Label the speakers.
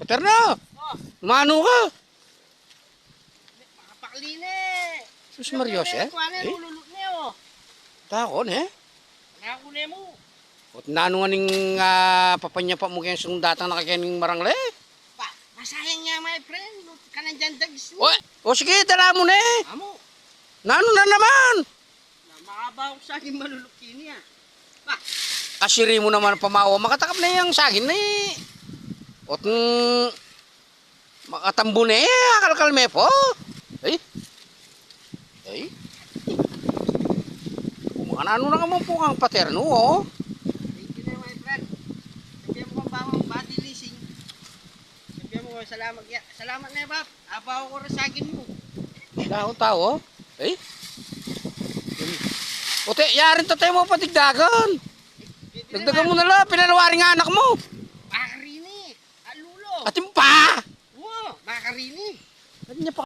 Speaker 1: Paterno,
Speaker 2: Oh,
Speaker 1: mano ka.
Speaker 2: makapaklini.
Speaker 1: Sus Marios eh.
Speaker 2: Kuwanin, ululot niyo.
Speaker 1: Takon eh.
Speaker 2: Nakakune mo.
Speaker 1: Ot nano nga ning papanya pa mo kaya sung datang nakakaning marangle.
Speaker 2: Pa, masayang niya, my friend. Kanang dyan dags
Speaker 1: O, o sige, dala mo na eh.
Speaker 2: Amo,
Speaker 1: Nano na naman.
Speaker 2: makabaw sa akin malulukin niya. Pa,
Speaker 1: Asiri mo naman pamawa. Makatakap na yung sagin na eh. Ot makatambo na eh. Akalkal me po. Ay. Ay. Ano na naman po kang paterno oh.
Speaker 2: thank you na, my friend. Sabihan mo kang bawang body leasing. Sabihan mo ko, salamat na, Bap. Abaw ko rin sa akin mo.
Speaker 1: Tao. Ay. Ote, yarin to tayo mo patigdagan. Dagdagan mo na lang, pinalawaring anak mo.
Speaker 2: Makarini. Alulo.
Speaker 1: Atin pa!
Speaker 2: Oo, makarini.
Speaker 1: Ano niya pa